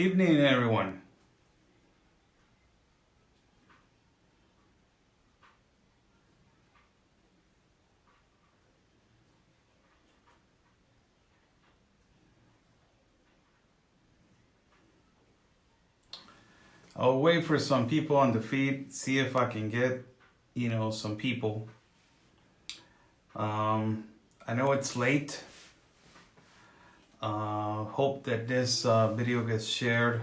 Evening, everyone. I'll wait for some people on the feed, see if I can get, some people. I know it's late. Hope that this video gets shared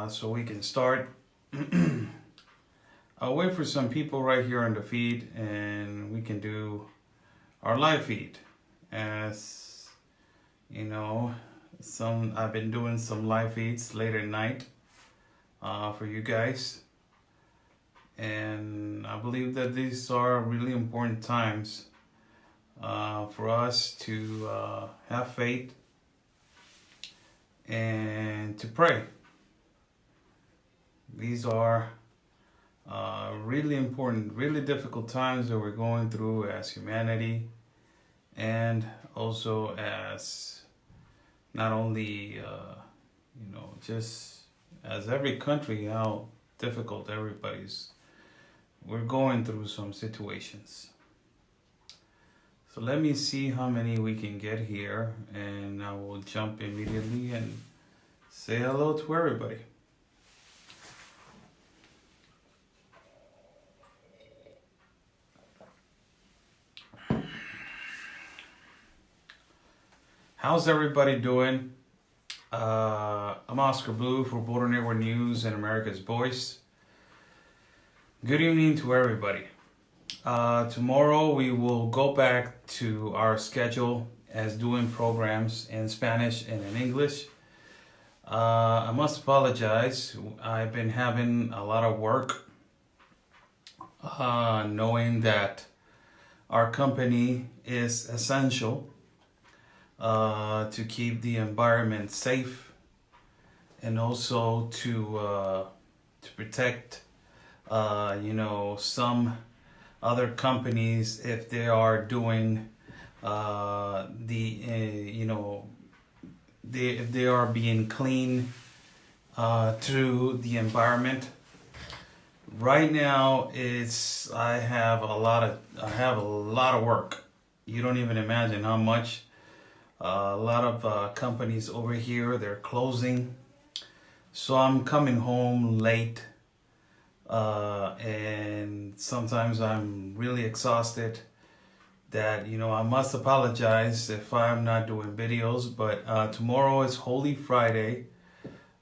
so we can start. I'll wait for some people right here on the feed and we can do our live feed. As you know, I've been doing some live feeds late at night for you guys. And I believe that these are really important times for us to have faith and to pray. These are really important, really difficult times that we're going through as humanity, and also as not only, just as every country, how difficult we're going through some situations. So let me see how many we can get here, and I will jump immediately and say hello to everybody. How's everybody doing? I'm Oscar Blue for Border Network News and America's Voice. Good evening to everybody. Tomorrow we will go back to our schedule as doing programs in Spanish and in English. I must apologize. I've been having a lot of work knowing that our company is essential to keep the environment safe and also to protect some other companies if they are doing if they are being clean through the environment. Right now I have a lot of work. You don't even imagine how much. A lot of companies over here, they're closing. So I'm coming home late. And sometimes I'm really exhausted that, I must apologize if I'm not doing videos, but tomorrow is Holy Friday.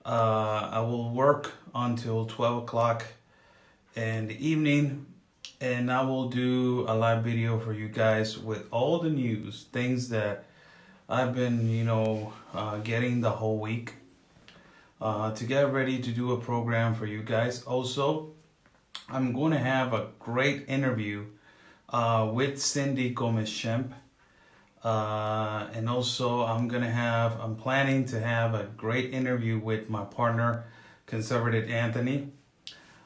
I will work until 12 o'clock in the evening, and I will do a live video for you guys with all the news, things that I've been, getting the whole week to get ready to do a program for you guys. Also, I'm going to have a great interview with Cindy Gomez-Schempp. And also I'm planning to have a great interview with my partner, Conservative Anthony.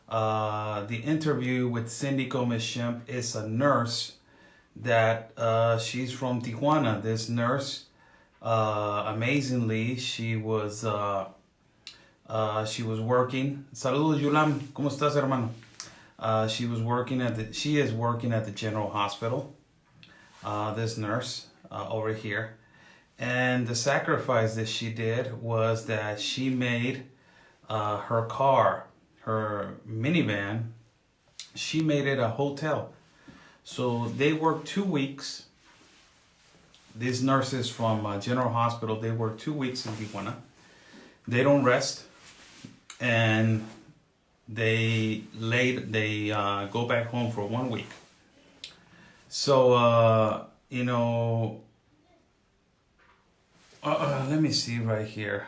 The interview with Cindy Gomez-Schempp is a nurse that she's from Tijuana. This nurse, amazingly, she was working. Saludos, Yulam. ¿Cómo estás, hermano? She is working at the General Hospital. This nurse over here, and the sacrifice that she did was that she made her car, her minivan, she made it a hotel. So they worked 2 weeks. These nurses from General Hospital, they work 2 weeks in Tijuana. They don't rest, and they go back home for 1 week. So let me see right here.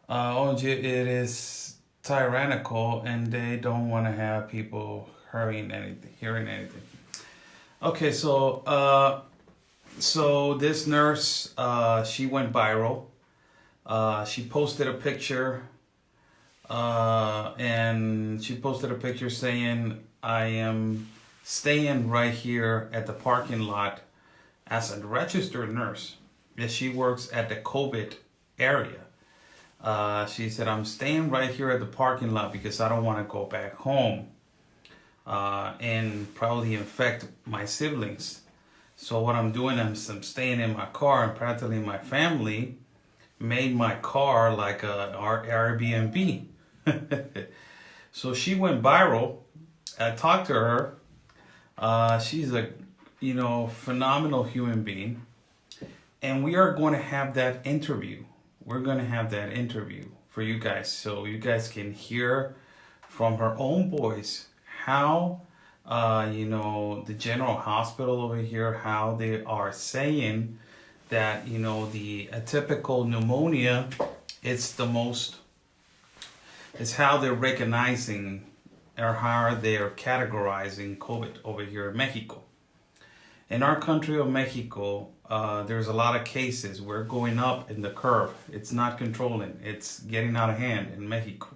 It is tyrannical, and they don't want to have people hearing anything. Okay, so this nurse, she went viral. She posted a picture, and she posted a picture saying, "I am staying right here at the parking lot as a registered nurse." That she works at the COVID area. She said, I'm staying right here at the parking lot because I don't want to go back home and probably infect my siblings. So what I'm doing, I'm staying in my car, and practically my family made my car like our Airbnb. So she went viral. I talked to her. She's a, phenomenal human being. And we are going to have that interview. We're going to have that interview for you guys, so you guys can hear from her own voice how, the general hospital over here, how they are saying that, the atypical pneumonia, it's how they're recognizing or how they're categorizing COVID over here in Mexico. In our country of Mexico, there's a lot of cases. We're going up in the curve. It's not controlling. It's getting out of hand in Mexico.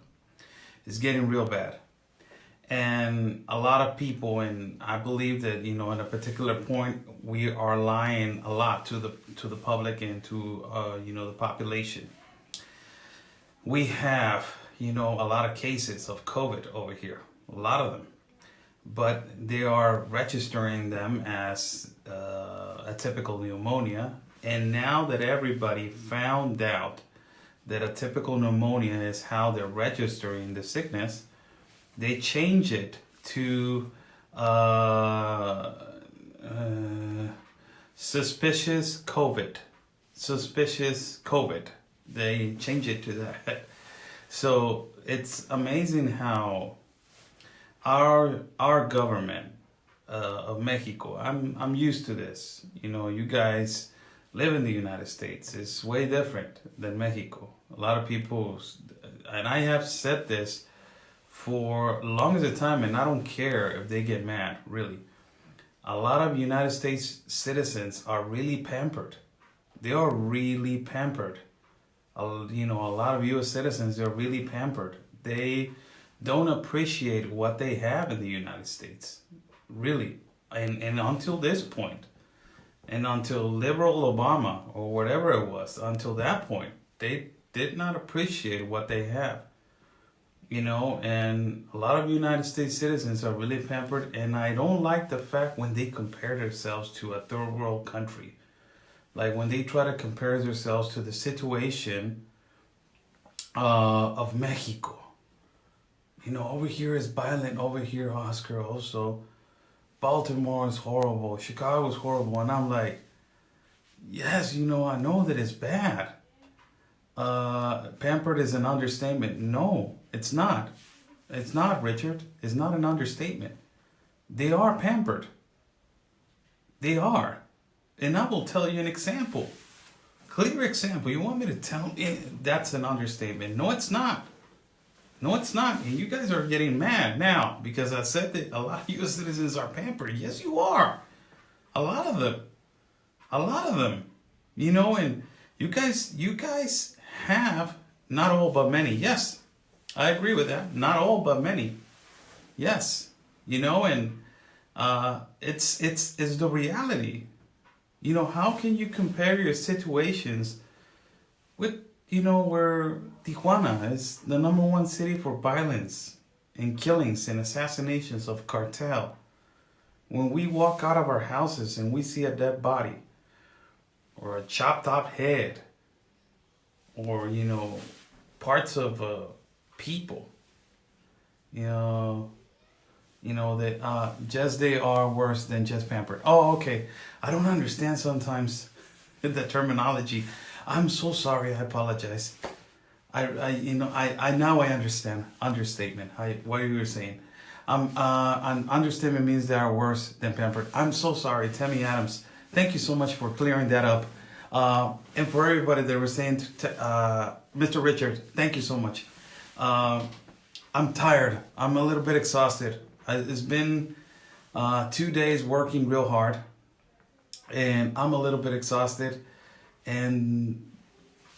It's getting real bad. And a lot of people, and I believe that, at a particular point, we are lying a lot to the public and to, the population. We have, a lot of cases of COVID over here, a lot of them. But they are registering them as atypical pneumonia. And now that everybody found out that atypical pneumonia is how they're registering the sickness, they change it to suspicious COVID. Suspicious COVID. They change it to that. So it's amazing how our government of Mexico, I'm used to this. You guys live in the United States. It's way different than Mexico. A lot of people, and I have said this for long as a time, and I don't care if they get mad, really. A lot of United States citizens are really pampered. They are really pampered. A lot of U.S. citizens are really pampered. They don't appreciate what they have in the United States, really. And until this point, and until liberal Obama or whatever it was, until that point, they did not appreciate what they have. And a lot of United States citizens are really pampered, and I don't like the fact when they compare themselves to a third world country. Like when they try to compare themselves to the situation of Mexico. Over here is violent, over here, Oscar, also. Baltimore is horrible, Chicago is horrible, and I'm like, yes, I know that it's bad. Pampered is an understatement. No, it's not. It's not, Richard. It's not an understatement. They are pampered. They are. And I will tell you an example. Clear example. You want me to tell me that's an understatement? No, it's not. No, it's not. And you guys are getting mad now because I said that a lot of U.S. citizens are pampered. Yes, you are. A lot of them. A lot of them. And you guys have, not all but many. Yes, I agree with that. Not all but many. Yes. And it's the reality. How can you compare your situations with, where Tijuana is the number one city for violence and killings and assassinations of cartel? When we walk out of our houses and we see a dead body or a chopped off head or, parts of people, that just they are worse than just pampered. Oh, okay. I don't understand sometimes the terminology. I'm so sorry. I apologize. I now I understand understatement. What you were saying. An understatement means they are worse than pampered. I'm so sorry, Tammy Adams. Thank you so much for clearing that up. And for everybody that was saying, Mr. Richard, thank you so much. I'm tired. I'm a little bit exhausted. It's been 2 days working real hard, and I'm a little bit exhausted. And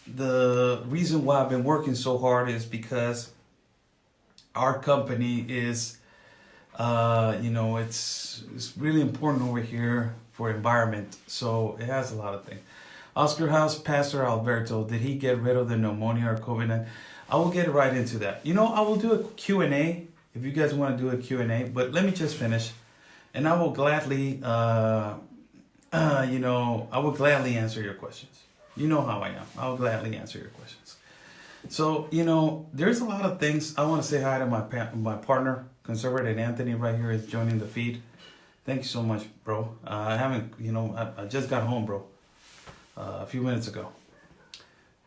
the reason why I've been working so hard is because our company is, it's really important over here for environment. So it has a lot of things. Oscar House, Pastor Alberto, did he get rid of the pneumonia or COVID-19? I will get right into that. You know, I will do a Q&A if you guys want to do a Q&A, but let me just finish. And I will gladly, I will gladly answer your questions. You know how I am. I'll gladly answer your questions. So, there's a lot of things. I want to say hi to my partner, Conservative Anthony, right here is joining the feed. Thank you so much, bro. I haven't, I just got home, bro, a few minutes ago.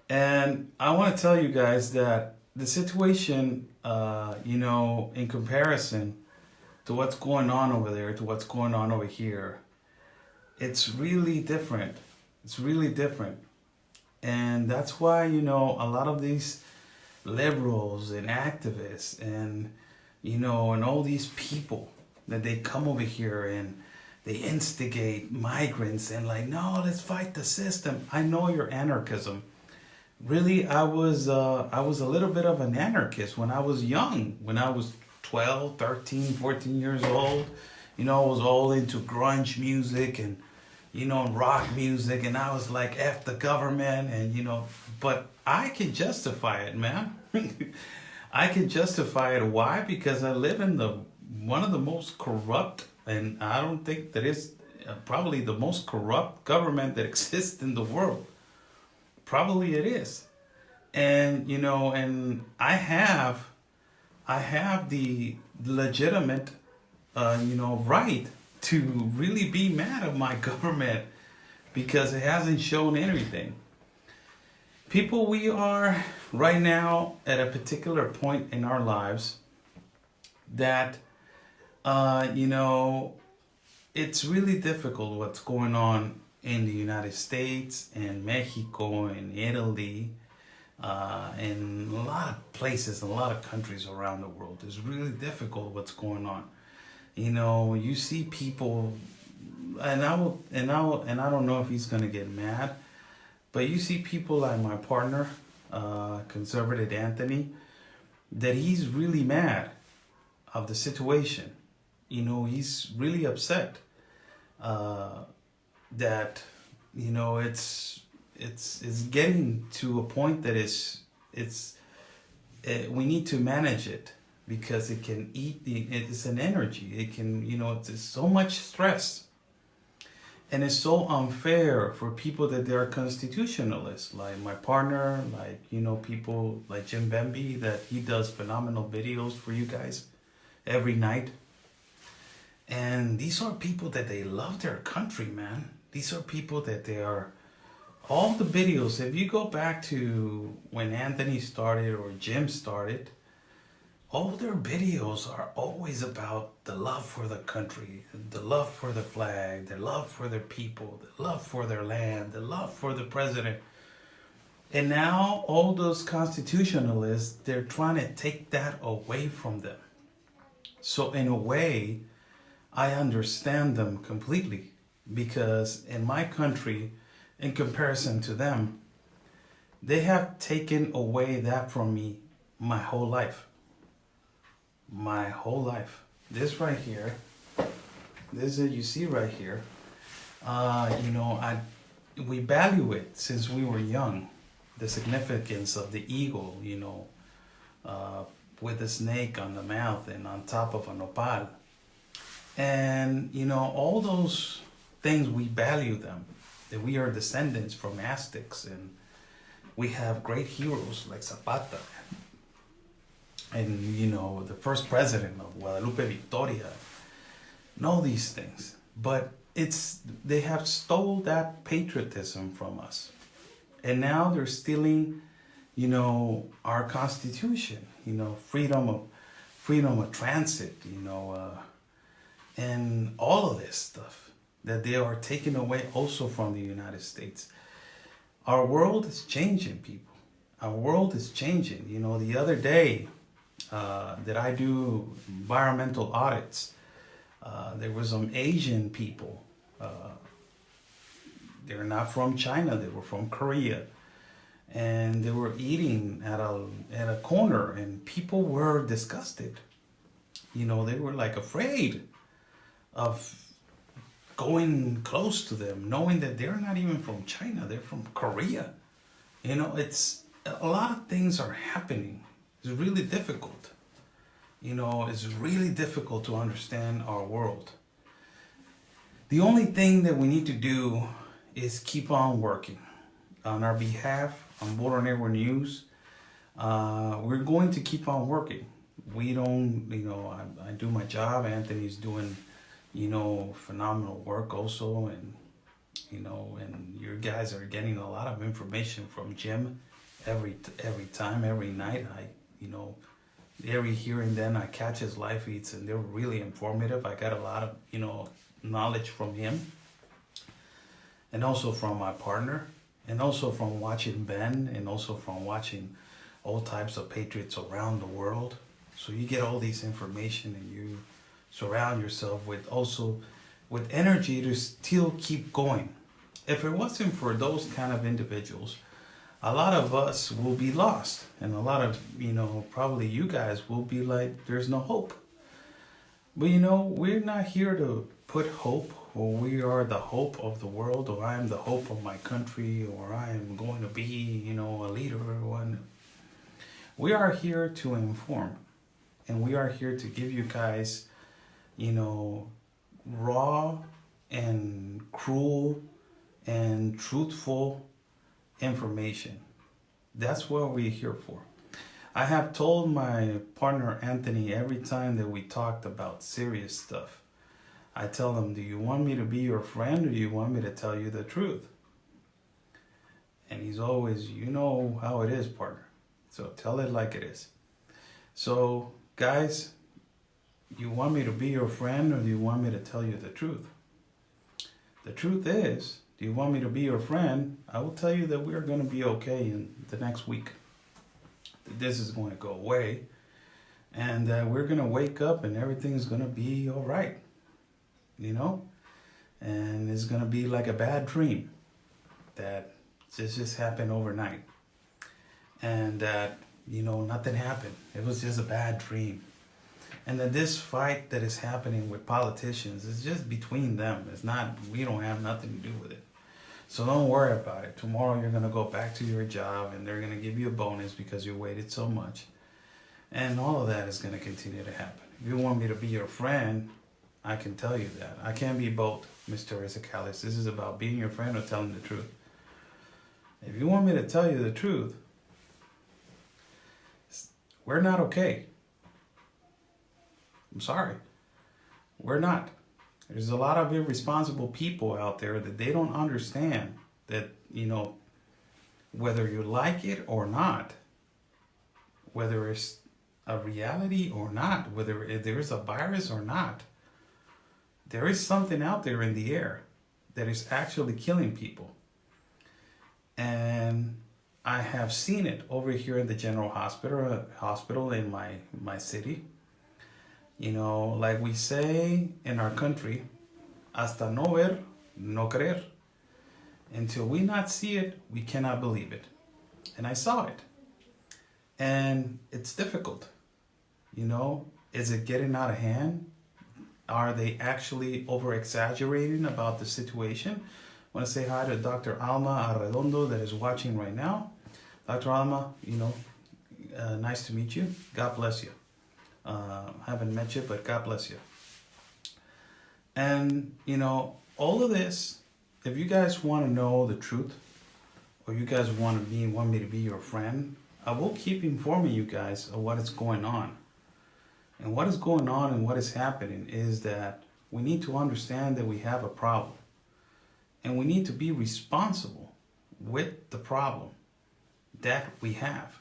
And I want to tell you guys that the situation, in comparison to what's going on over there, to what's going on over here, it's really different. It's really different. And that's why, a lot of these liberals and activists and, and all these people that they come over here and they instigate migrants and like, no, let's fight the system. I know your anarchism. Really, I was a little bit of an anarchist when I was young, when I was 12, 13, 14 years old. I was all into grunge music and, rock music. And I was like, F the government. And, but I can justify it, man. I can justify it. Why? Because I live in one of the most corrupt, and I don't think that is probably the most corrupt government that exists in the world. Probably it is. And, and I have the legitimate, right to really be mad at my government because it hasn't shown anything. People, we are right now at a particular point in our lives that, it's really difficult what's going on in the United States and Mexico and Italy, and a lot of places, a lot of countries around the world. It's really difficult what's going on. You see people, and I don't know if he's gonna get mad, but you see people like my partner, Conservative Anthony, that he's really mad of the situation. He's really upset that it's getting to a point that we need to manage it because it can it's an energy. It can, it's so much stress. And it's so unfair for people that they are constitutionalists, like my partner, like, people like Jim Bemby, that he does phenomenal videos for you guys every night. And these are people that they love their country, man. These are people that they are, all the videos, if you go back to when Anthony started or Jim started, all their videos are always about the love for the country, the love for the flag, the love for their people, the love for their land, the love for the president. And now all those constitutionalists, they're trying to take that away from them. So in a way, I understand them completely, because in my country, in comparison to them, they have taken away that from me my whole life. My whole life. This right here, you see right here, we value it since we were young, the significance of the eagle, with the snake on the mouth and on top of a nopal. And, all those things, we value them, that we are descendants from Aztecs, and we have great heroes like Zapata, and, the first president of Guadalupe Victoria, and all these things. But they have stole that patriotism from us. And now they're stealing, our Constitution, freedom of transit, and all of this stuff that they are taking away also from the United States. Our world is changing, people. Our world is changing. The other day that I do environmental audits, there were some Asian people. They're not from China, they were from Korea. And they were eating at a corner, and people were disgusted. They were like afraid of going close to them, knowing that they're not even from China, they're from Korea. You know, it's a lot of things are happening. It's really difficult. You know, it's really difficult to understand our world. The only thing that we need to do is keep on working on our behalf on Border Network News. We're going to keep on working. We don't, you know, I do my job. Anthony's doing, you know, phenomenal work also. And, you know, and you guys are getting a lot of information from Jim every time, every night. You know, every here and then I catch his live feeds and they're really informative. I got a lot of, you know, knowledge from him. And also from my partner. And also from watching Ben. And also from watching all types of patriots around the world. So you get all this information and you surround yourself with also with energy to still keep going. If it wasn't for those kind of individuals, a lot of us will be lost. And a lot of, you know, probably you guys will be like, there's no hope. But you know, we're not here to put hope, or we are the hope of the world, or I am the hope of my country, or I am going to be, you know, a leader or one. We are here to inform. And we are here to give you guys, you know, raw and cruel and truthful information. That's what we're here for. I have told my partner Anthony every time that we talked about serious stuff, I tell him, do you want me to be your friend or do you want me to tell you the truth? And he's always, you know how it is, partner. So tell it like it is. So guys, you want me to be your friend or do you want me to tell you the truth? The truth is, do you want me to be your friend? I will tell you that we're going to be okay in the next week. This is going to go away. And we're going to wake up and everything's going to be all right. You know? And it's going to be like a bad dream that just happened overnight. And that, you know, nothing happened. It was just a bad dream. And then this fight that is happening with politicians is just between them. It's not, we don't have nothing to do with it. So don't worry about it. Tomorrow you're going to go back to your job and they're going to give you a bonus because you waited so much. And all of that is going to continue to happen. If you want me to be your friend, I can tell you that. I can't be both, Mr. Isakalis. This is about being your friend or telling the truth. If you want me to tell you the truth, we're not okay. I'm sorry. We're not. There's a lot of irresponsible people out there that they don't understand that, you know, whether you like it or not, whether it's a reality or not, whether there is a virus or not, there is something out there in the air that is actually killing people. And I have seen it over here in the General Hospital in my city. You know, like we say in our country, hasta no ver, no creer. Until we not see it, we cannot believe it. And I saw it. And it's difficult. You know, is it getting out of hand? Are they actually over-exaggerating about the situation? I want to say hi to Dr. Alma Arredondo that is watching right now. Dr. Alma, you know, nice to meet you. God bless you. Haven't met you, but God bless you. And, you know, all of this, if you guys want to know the truth, or you guys want me to be your friend, I will keep informing you guys of what is going on. And what is going on and what is happening is that we need to understand that we have a problem. And we need to be responsible with the problem that we have.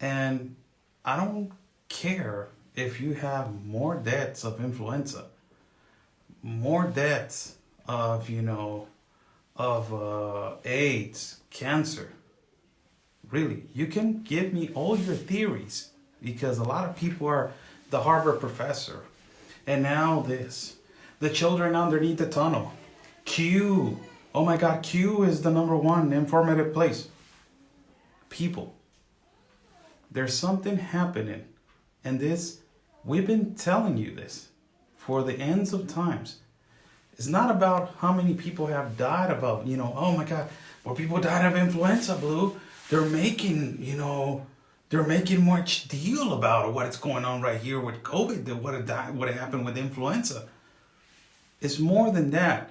And I don't care if you have more deaths of influenza, more deaths of, you know, of AIDS, cancer. Really, you can give me all your theories because a lot of people are the Harvard professor. And now this, the children underneath the tunnel. Q. Oh my God, Q is the #1 informative place. People. There's something happening. And this, we've been telling you this for the ends of times. It's not about how many people have died about, oh my God, more people died of influenza, Blue. They're making, they're making much deal about what's going on right here with COVID, than what happened with influenza. It's more than that.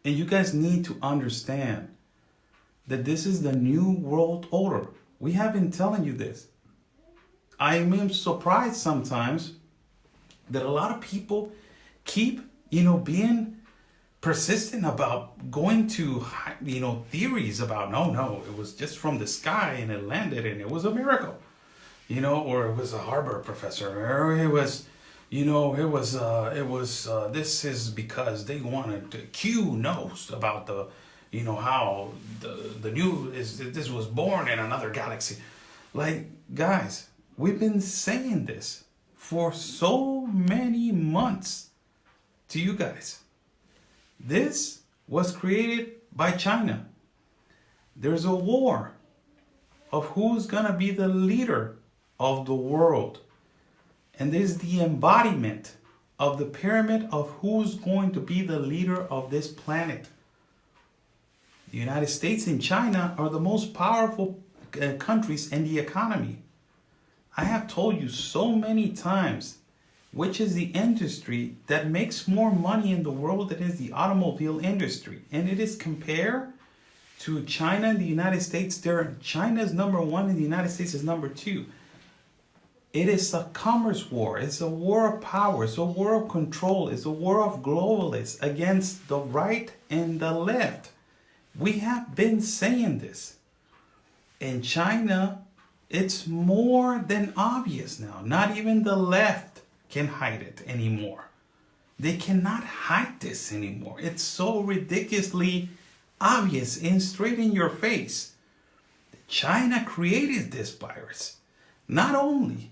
And you guys need to understand that this is the new world order. We have been telling you this. I am surprised sometimes that a lot of people keep, being persistent about going to, theories about, no, it was just from the sky and it landed and it was a miracle, or it was a Harvard professor, or it was, this is because they wanted to, Q knows about the, how the new is, this was born in another galaxy. Like, guys, we've been saying this for so many months to you guys. This was created by China. There's a war of who's gonna be the leader of the world. And this is the embodiment of the pyramid of who's going to be the leader of this planet. The United States and China are the most powerful countries in the economy. I have told you so many times which is the industry that makes more money in the world than is the automobile industry. And it is compared to China and the United States. China is number one and the United States is number two. It is a commerce war. It's a war of power. It's a war of control. It's a war of globalists against the right and the left. We have been saying this. In China, it's more than obvious now. Not even the left can hide it anymore. They cannot hide this anymore. It's so ridiculously obvious and straight in your face. China created this virus, not only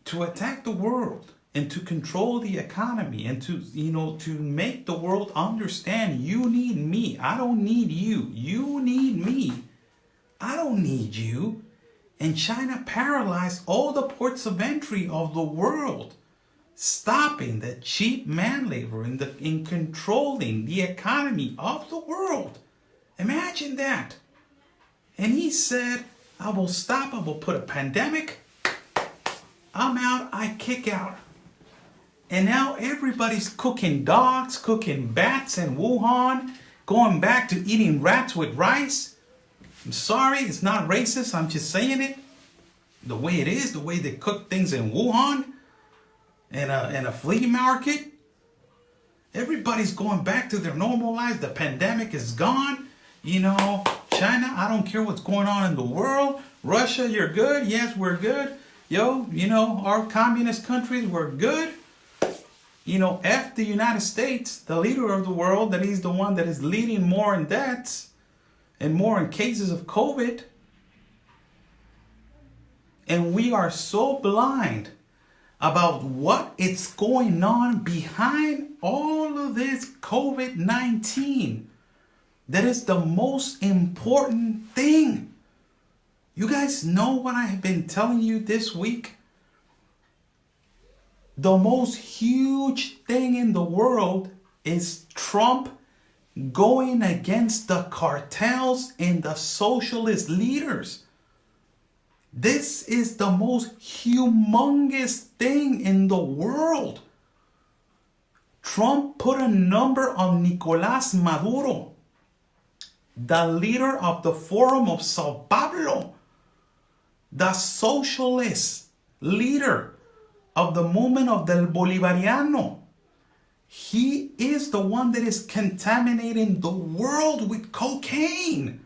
to attack the world and to control the economy and to, to make the world understand you need me. I don't need you. You need me. I don't need you. And China paralyzed all the ports of entry of the world, stopping the cheap man labor in controlling the economy of the world. Imagine that. And he said, I will stop, I will put a pandemic. I'm out, I kick out. And now everybody's cooking dogs, cooking bats in Wuhan, going back to eating rats with rice. I'm sorry, it's not racist, I'm just saying it. The way it is, the way they cook things in Wuhan. In a flea market. Everybody's going back to their normal lives. The pandemic is gone. China, I don't care what's going on in the world. Russia, you're good. Yes, we're good. Our communist countries, we're good. F the United States, the leader of the world, that he's the one that is leading more in deaths and more in cases of COVID. And we are so blind about what is going on behind all of this COVID-19. That is the most important thing. You guys know what I have been telling you this week? The most huge thing in the world is Trump going against the cartels and the socialist leaders. This is the most humongous thing in the world. Trump put a number on Nicolás Maduro, the leader of the Forum of Sao Paulo, the socialist leader of the movement of Del Bolivariano. He is the one that is contaminating the world with cocaine,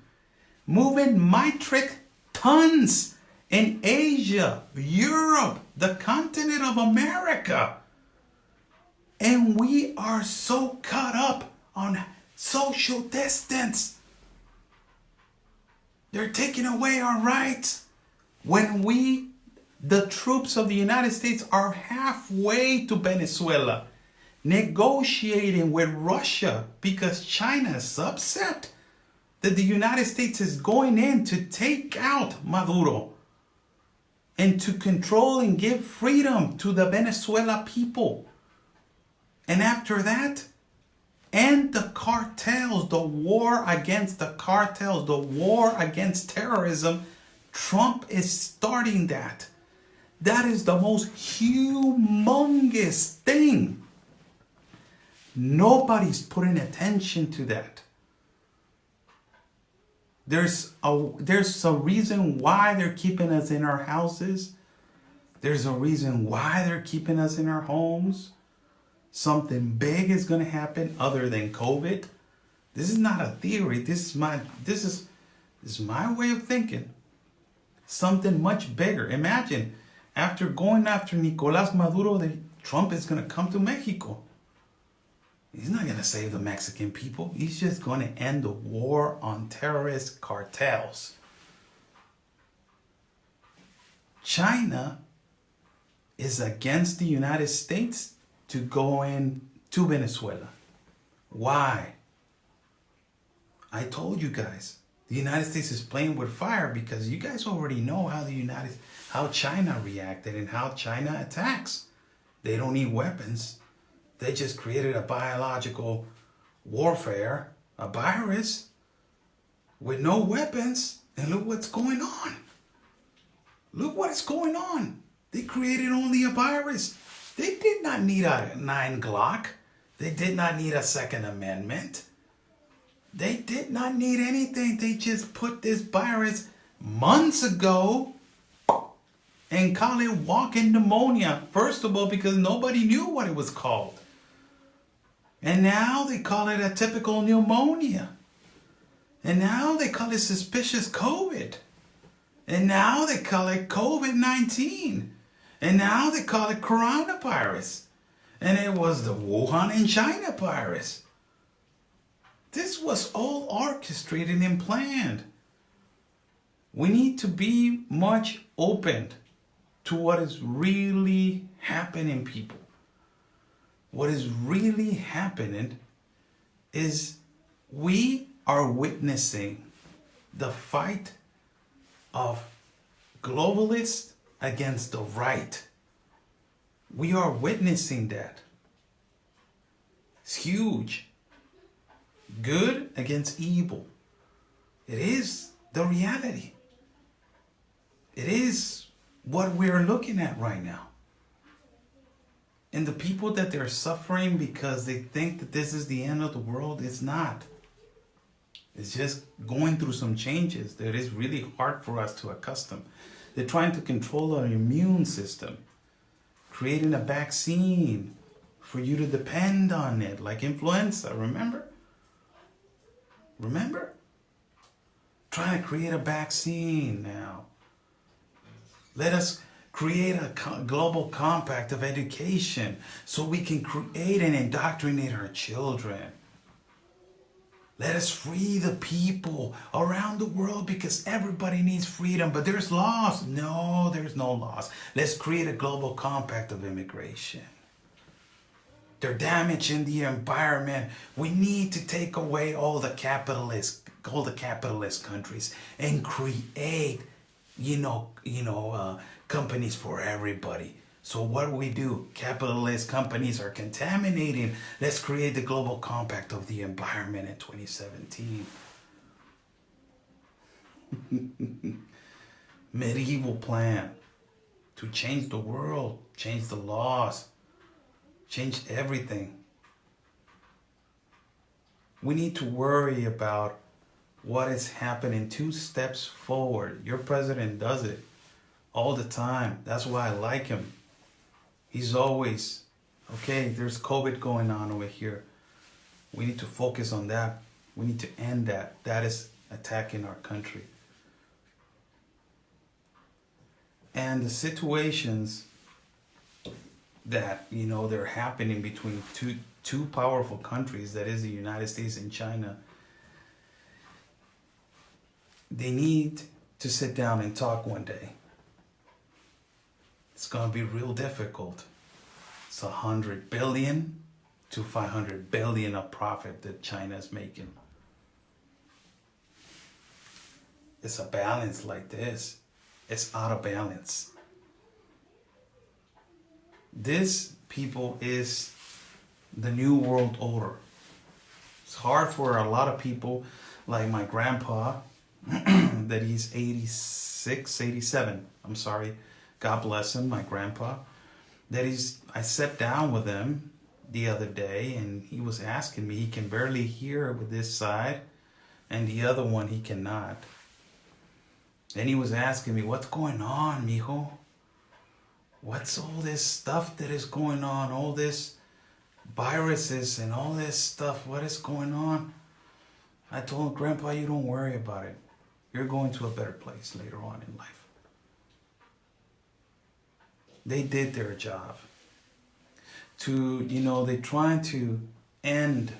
moving metric tons in Asia, Europe, the continent of America. And we are so caught up on social distance. They're taking away our rights when the troops of the United States, are halfway to Venezuela, negotiating with Russia because China is upset that the United States is going in to take out Maduro and to control and give freedom to the Venezuela people. And after that, End the cartels, the war against the cartels, the war against terrorism. Trump is starting that. That is the most humongous thing. Nobody's putting attention to that. There's a reason why they're keeping us in our houses. There's a reason why they're keeping us in our homes. Something big is going to happen other than COVID. This is not a theory. This is my way of thinking. Something much bigger. Imagine after going after Nicolás Maduro, Trump is going to come to Mexico. He's not going to save the Mexican people. He's just going to end the war on terrorist cartels. China is against the United States to go in to Venezuela. Why? I told you guys, the United States is playing with fire because you guys already know how China reacted and how China attacks. They don't need weapons. They just created a biological warfare, a virus with no weapons. And look what's going on. Look what is going on. They created only a virus. They did not need a 9 Glock. They did not need a Second Amendment. They did not need anything. They just put this virus months ago and call it walking pneumonia. First of all, because nobody knew what it was called. And now they call it a typical pneumonia. And now they call it suspicious COVID. And now they call it COVID-19. And now they call it coronavirus. And it was the Wuhan in China virus. This was all orchestrated and planned. We need to be much open to what is really happening, people. What is really happening is we are witnessing the fight of globalists against the right. We are witnessing that. It's huge. Good against evil. It is the reality. It is what we're looking at right now. And the people that they're suffering because they think that this is the end of the world, it's not. It's just going through some changes that is really hard for us to accustom. They're trying to control our immune system, creating a vaccine for you to depend on it, like influenza, remember? Remember? Trying to create a vaccine now. Let us create a global compact of education so we can create and indoctrinate our children. Let us free the people around the world because everybody needs freedom, but there's laws. No, there's no laws. Let's create a global compact of immigration. They're damaging the environment. We need to take away all the capitalist countries and create, companies for everybody. So what do? Capitalist companies are contaminating. Let's create the global compact of the environment in 2017. Medieval plan to change the world, change the laws, change everything. We need to worry about what is happening 2 steps forward. Your president does it all the time. That's why I like him. He's always, okay, there's COVID going on over here. We need to focus on that. We need to end that. That is attacking our country. And the situations that, they're happening between two powerful countries, that is the United States and China, they need to sit down and talk one day. It's going to be real difficult. It's 100 billion to 500 billion of profit that China's making. It's a balance like this. It's out of balance. This, people, is the new world order. It's hard for a lot of people, like my grandpa, that he's 86, 87. I'm sorry. God bless him, my grandpa. I sat down with him the other day and he was asking me, he can barely hear with this side and the other one he cannot. And he was asking me, what's going on, mijo? What's all this stuff that is going on? All this viruses and all this stuff. What is going on? I told him, Grandpa, you don't worry about it. You're going to a better place later on in life. They did their job. They're trying to end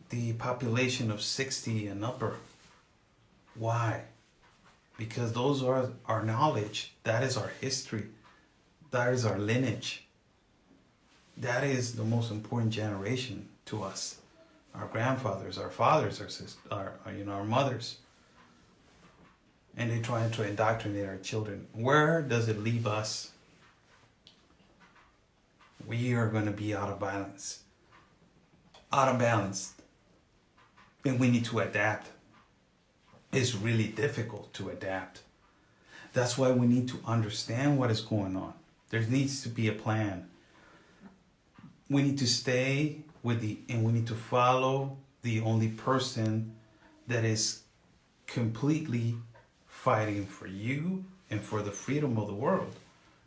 the population of 60 and upper. Why? Because those are our knowledge. That is our history. That is our lineage. That is the most important generation to us. Our grandfathers, our fathers, our sisters, our mothers. And they're trying to indoctrinate our children. Where does it leave us? We are going to be out of balance. Out of balance. And we need to adapt. It's really difficult to adapt. That's why we need to understand what is going on. There needs to be a plan. We need to stay and we need to follow the only person that is completely fighting for you and for the freedom of the world.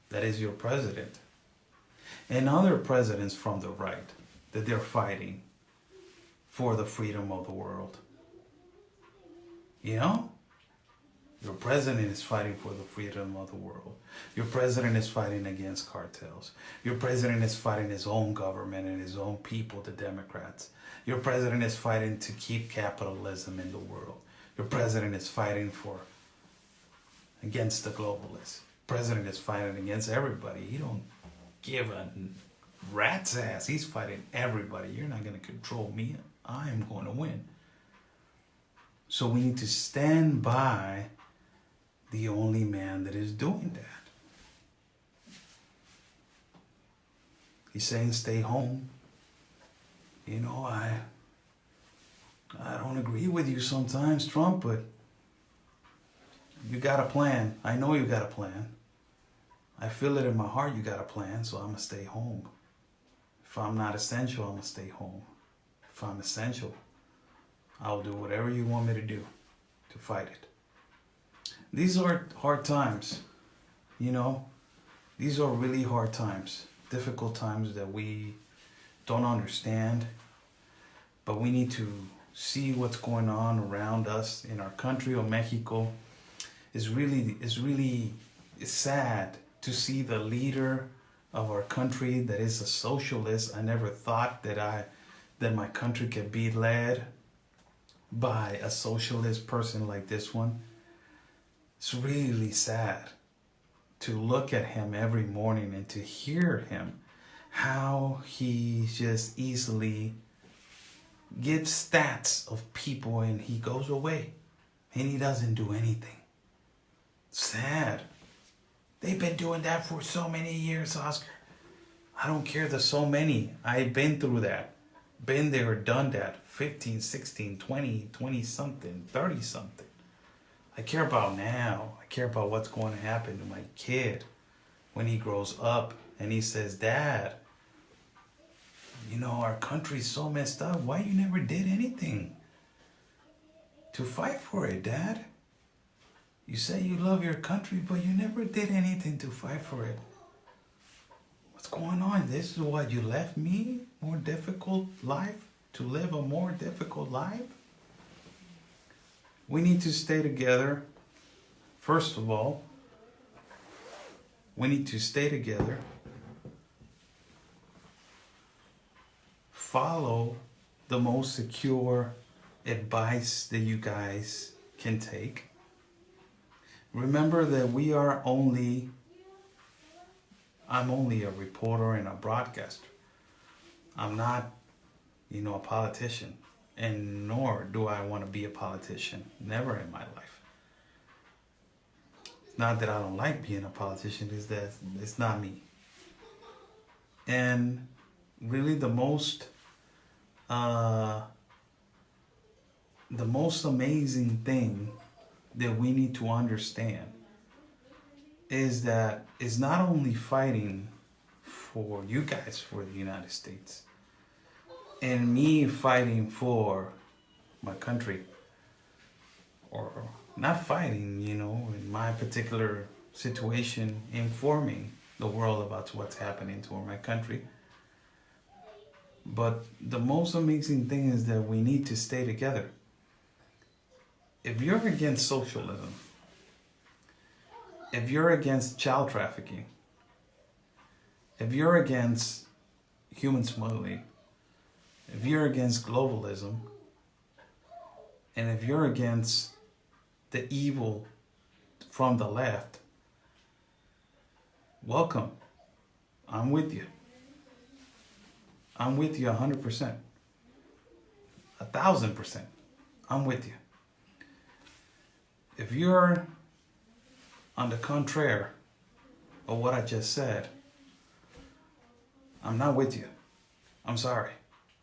That is your president. And other presidents from the right, that they're fighting for the freedom of the world. You know? Your president is fighting for the freedom of the world. Your president is fighting against cartels. Your president is fighting his own government and his own people, the Democrats. Your president is fighting to keep capitalism in the world. Your president is fighting against the globalists. President is fighting against everybody. He don't give a rat's ass. He's fighting everybody. You're not going to control me. I am going to win. So we need to stand by the only man that is doing that. He's saying stay home. I don't agree with you sometimes, Trump, but you got a plan. I know you got a plan. I feel it in my heart you got a plan, so I'm going to stay home. If I'm not essential, I'm going to stay home. If I'm essential, I'll do whatever you want me to do to fight it. These are hard times, These are really hard times, difficult times that we don't understand. But we need to see what's going on around us in our country of Mexico. It's sad to see the leader of our country that is a socialist. I never thought that my country could be led by a socialist person like this one. It's really sad to look at him every morning and to hear him, how he just easily gives stats of people and he goes away and he doesn't do anything. Sad. They've been doing that for so many years, Oscar. I don't care, there's so many. I've been through that. Been there, done that. 15, 16, 20 something, 30 something. I care about now. I care about what's going to happen to my kid when he grows up and he says, Dad, our country's so messed up. Why you never did anything to fight for it, Dad? You say you love your country, but you never did anything to fight for it. What's going on? This is what you left me? More difficult life? To live a more difficult life? We need to stay together. First of all, we need to stay together. Follow the most secure advice that you guys can take. Remember that I'm only a reporter and a broadcaster. I'm not, a politician. And nor do I want to be a politician. Never in my life. Not that I don't like being a politician, it's that it's not me. And really the most uh, the most amazing thing that we need to understand is that it's not only fighting for you guys, for the United States, and me fighting for my country, or not fighting, in my particular situation, informing the world about what's happening to my country. But the most amazing thing is that we need to stay together. If you're against socialism, if you're against child trafficking, if you're against human smuggling, if you're against globalism, and if you're against the evil from the left, welcome. I'm with you. I'm with you 100%. 1,000%. I'm with you. If you're on the contrary of what I just said, I'm not with you. I'm sorry.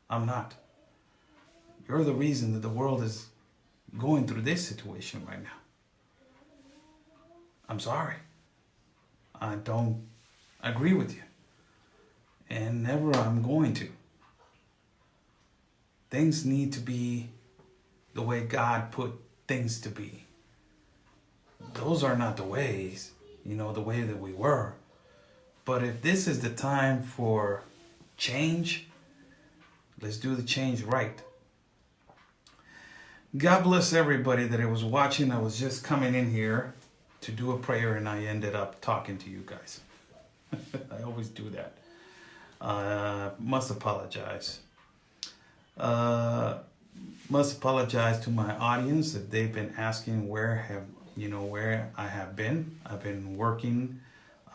I'm not. You're the reason that the world is going through this situation right now. I'm sorry. I don't agree with you. And never I'm going to. Things need to be the way God put things to be. Those are not the ways, the way that we were. But if this is the time for change, let's do the change right. God bless everybody that I was watching. I was just coming in here to do a prayer and I ended up talking to you guys. I always do that. Must apologize. Must apologize to my audience if they've been asking where I have been. I've been working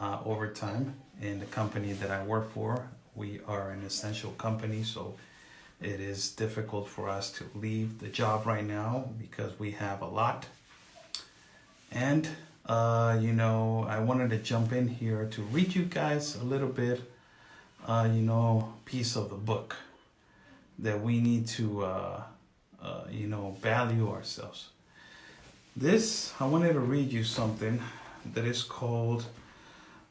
overtime in the company that I work for. We are an essential company, so it is difficult for us to leave the job right now because we have a lot. And, I wanted to jump in here to read you guys a little bit, piece of the book that we need to, value ourselves. I wanted to read you something that is called,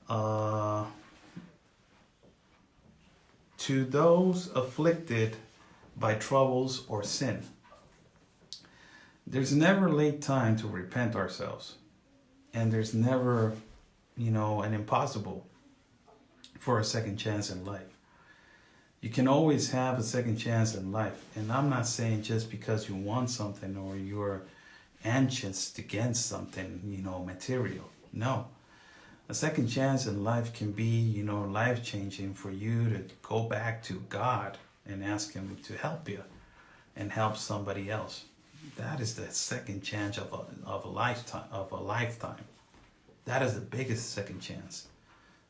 To Those Afflicted by Troubles or Sin. There's never late time to repent ourselves. And there's never, an impossible for a second chance in life. You can always have a second chance in life. And I'm not saying just because you want something or you're anxious against something, material. No. A second chance in life can be, life-changing for you to go back to God and ask Him to help you and help somebody else. That is the second chance of a lifetime. That is the biggest second chance.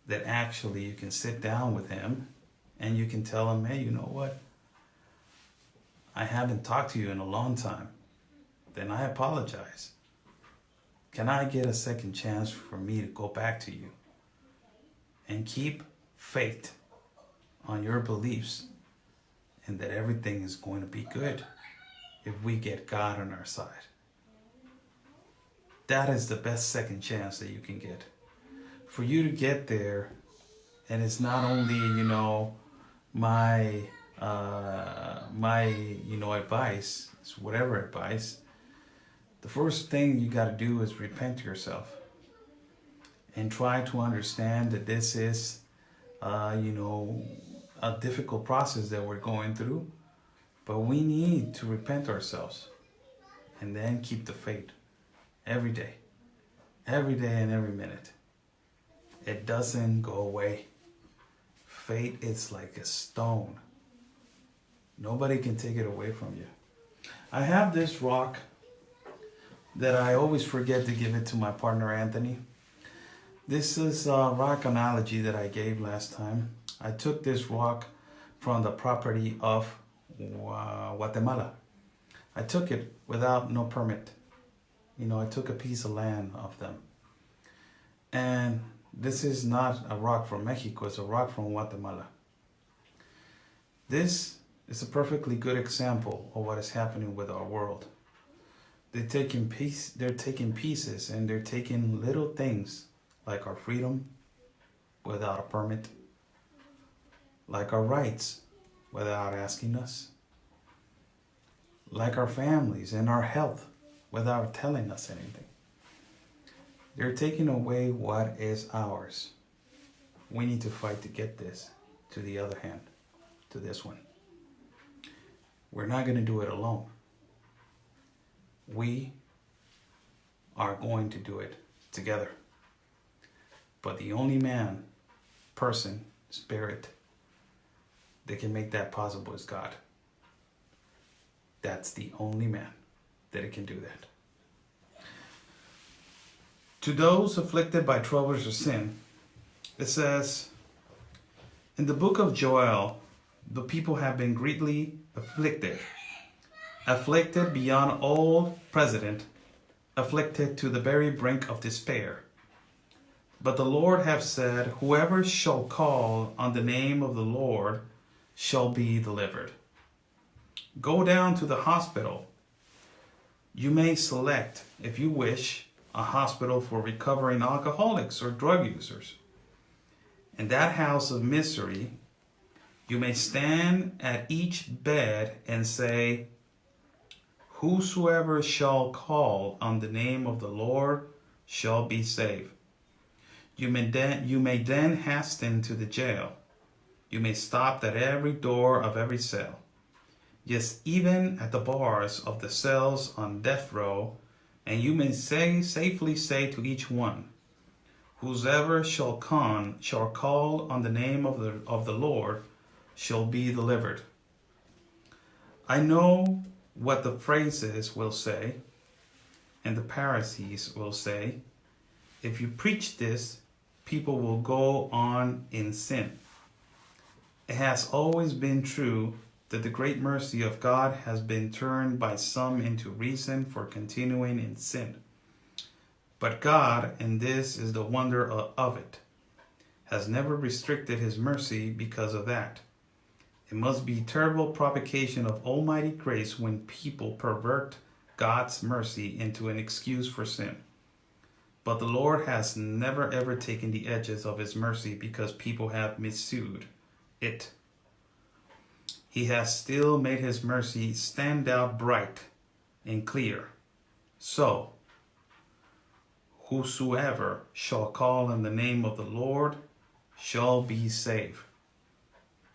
That actually you can sit down with Him and you can tell Him, hey, you know what? I haven't talked to you in a long time. Then I apologize. Can I get a second chance for me to go back to you? And keep faith on your beliefs and that everything is going to be good if we get God on our side. That is the best second chance that you can get. For you to get there, and it's not only, my advice, it's whatever advice. The first thing you got to do is repent yourself and try to understand that this is, a difficult process that we're going through, but we need to repent ourselves and then keep the faith every day and every minute. It doesn't go away. Faith is like a stone. Nobody can take it away from you. I have this rock that I always forget to give it to my partner Anthony. This is a rock analogy that I gave last time. I took this rock from the property of Guatemala. I took it without no permit. I took a piece of land of them. And this is not a rock from Mexico, it's a rock from Guatemala. This It's a perfectly good example of what is happening with our world. They're taking pieces and they're taking little things like our freedom without a permit, like our rights without asking us, like our families and our health without telling us anything. They're taking away what is ours. We need to fight to get this to the other hand, to this one. We're not going to do it alone. We are going to do it together. But the only man, person, spirit that can make that possible is God. That's the only man that it can do that. To those afflicted by troubles or sin, it says, in the book of Joel, the people have been greatly afflicted beyond all precedent, afflicted to the very brink of despair. But the Lord hath said, whoever shall call on the name of the Lord shall be delivered. Go down to the hospital. You may select, if you wish, a hospital for recovering alcoholics or drug users. In that house of misery, you may stand at each bed and say, whosoever shall call on the name of the Lord shall be saved. You may then hasten to the jail. You may stop at every door of every cell. Yes, even at the bars of the cells on death row, and you may safely say to each one, whosoever shall call on the name of the Lord shall be delivered. I know what the Pharisees will say, and the Pharisees will say, if you preach this, people will go on in sin. It has always been true that the great mercy of God has been turned by some into reason for continuing in sin. But God, and this is the wonder of it, has never restricted his mercy because of that. It must be terrible provocation of almighty grace when people pervert God's mercy into an excuse for sin. But the Lord has never ever taken the edges of his mercy because people have misused it. He has still made his mercy stand out bright and clear. So, whosoever shall call on the name of the Lord shall be saved.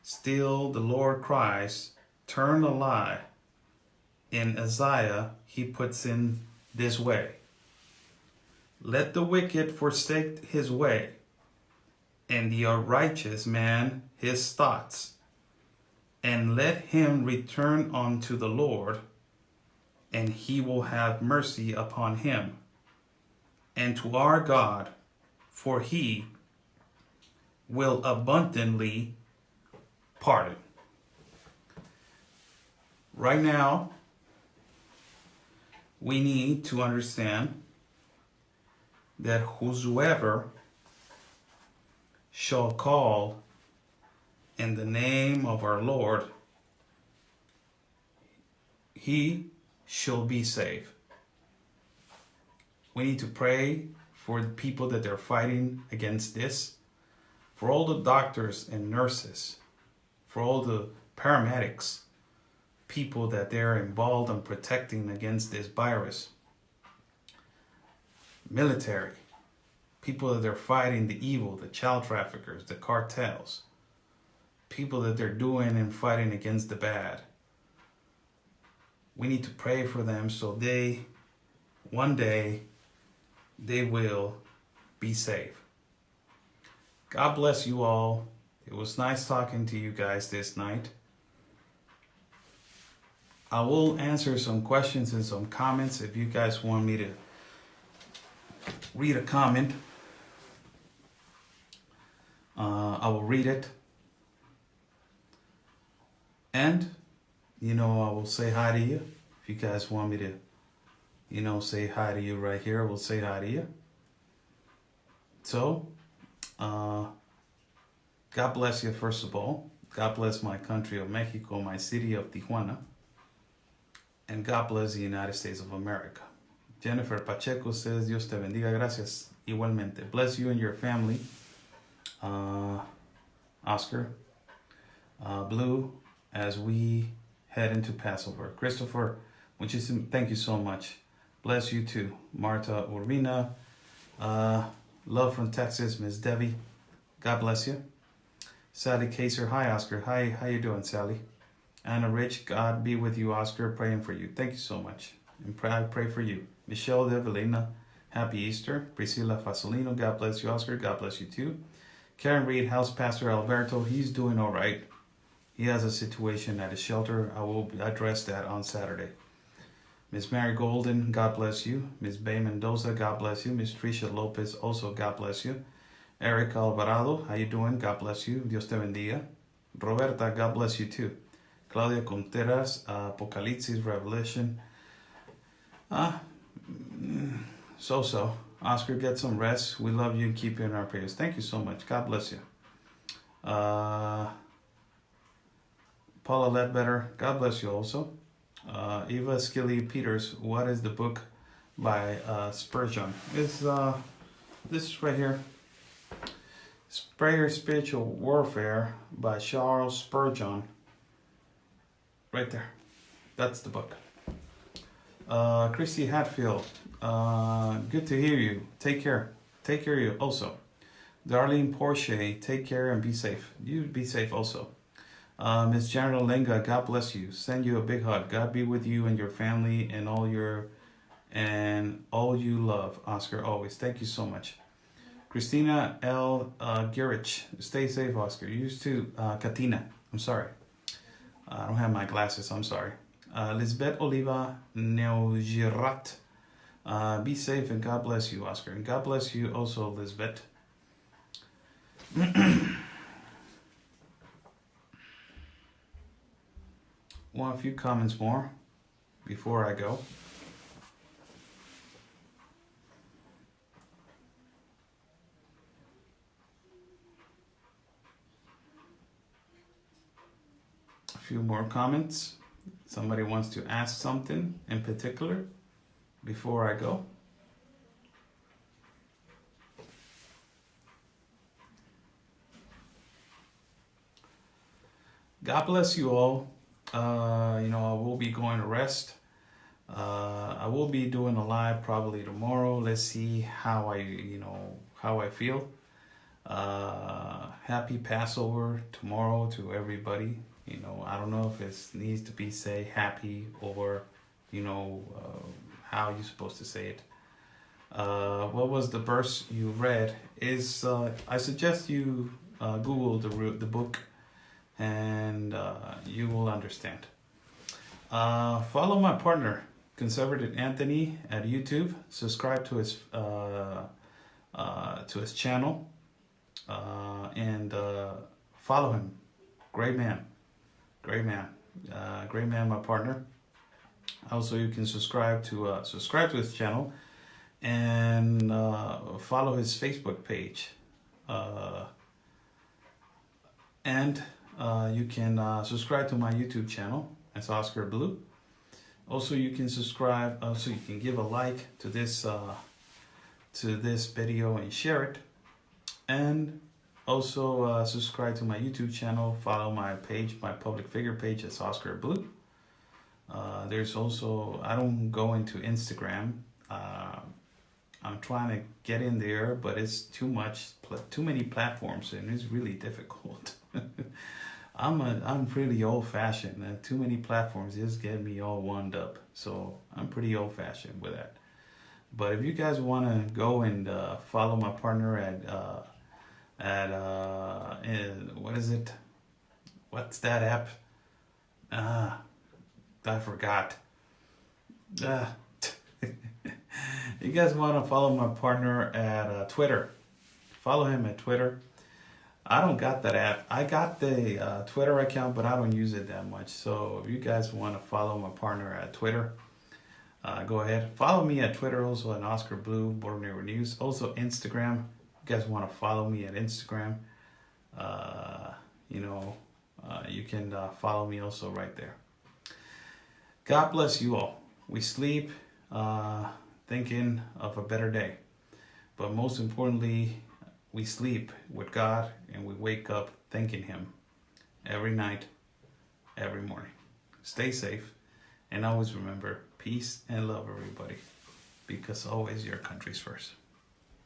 Still the Lord cries, turn a lie. In Isaiah, he puts in this way. Let the wicked forsake his way, and the unrighteous man his thoughts. And let him return unto the Lord, and he will have mercy upon him. And to our God, for he will abundantly pardon. Right now, we need to understand that whosoever shall call in the name of our Lord, he shall be saved. We need to pray for the people that they're fighting against this, for all the doctors and nurses, for all the paramedics, people that they're involved in protecting against this virus, military, people that they're fighting the evil, the child traffickers, the cartels, people that they're doing and fighting against the bad. We need to pray for them so one day, they will be saved. God bless you all. It was nice talking to you guys this night. I will answer some questions and some comments if you guys want me to read a comment. I will read it. And, I will say hi to you. If you guys want me to, say hi to you right here, I will say hi to you. So, God bless you, first of all. God bless my country of Mexico, my city of Tijuana. And God bless the United States of America. Jennifer Pacheco says, Dios te bendiga, gracias. Igualmente. Bless you and your family. Oscar. Blue, as we head into Passover. Christopher, thank you so much. Bless you too. Marta Urbina. Love from Texas, Miss Debbie. God bless you. Sally Kaser. Hi, Oscar. Hi, how you doing, Sally? Anna Rich. God be with you, Oscar. Praying for you. Thank you so much. And I pray for you. Michelle Develina. Happy Easter. Priscilla Fasolino. God bless you, Oscar. God bless you too. Karen Reed. House Pastor Alberto. He's doing all right. He has a situation at his shelter. I will address that on Saturday. Miss Mary Golden, God bless you. Miss Bay Mendoza, God bless you. Miss Tricia Lopez, also God bless you. Eric Alvarado, how you doing? God bless you. Dios te bendiga. Roberta, God bless you too. Claudia Contreras, Apocalipsis, Revelation. So. Oscar, get some rest. We love you and keep you in our prayers. Thank you so much. God bless you. Paula Ledbetter, God bless you also. Eva Skilly Peters, what is the book by Spurgeon? It's this right here. Spiritual Warfare by Charles Spurgeon. Right there. That's the book. Christy Hatfield, good to hear you. Take care. Take care of you also. Darlene Porsche, take care and be safe. You be safe also. Ms. General Lenga, God bless you. Send you a big hug. God be with you and your family and all you love. Oscar, always. Thank you so much. Christina L. Gurich, stay safe, Oscar. You used to, Katina, I'm sorry. I don't have my glasses, I'm sorry. Lisbeth Oliva Neugirat, be safe and God bless you, Oscar. And God bless you also, Lisbeth. Want a few comments more before I go. A few more comments. Somebody wants to ask something in particular before I go. God bless you all. I will be going to rest. I will be doing a live probably tomorrow. Let's see how I feel. Happy Passover tomorrow to everybody. I don't know if it needs to be say happy or, how you're supposed to say it. What was the verse you read? I suggest you Google the book and you will understand. Follow my partner, Conservative Anthony, at YouTube. Subscribe to his channel and follow him. Great man, my partner. Also, you can subscribe to his channel and follow his Facebook page. And you can subscribe to my YouTube channel. It's Oscar Blue. Also, you can subscribe. Also, you can give a like to this video and share it. And also subscribe to my YouTube channel. Follow my page, my public figure page. It's Oscar Blue. There's also, I don't go into Instagram. I'm trying to get in there, but it's too many platforms, and it's really difficult. I'm pretty old-fashioned, and too many platforms just get me all wound up. So I'm pretty old-fashioned with that. But if you guys want to go and follow my partner at what is it? What's that app? I forgot. You guys want to follow my partner at Twitter? Follow him at Twitter. I don't got that app. I got the Twitter account, but I don't use it that much. So if you guys want to follow my partner at Twitter, go ahead. Follow me at Twitter, also at Oscar Blue, Border Neighbor News. Also Instagram. If you guys want to follow me at Instagram, You can follow me also right there. God bless you all. We sleep thinking of a better day. But most importantly, we sleep with God and we wake up thanking Him every night, every morning. Stay safe and always remember peace and love, everybody, because always your country's first.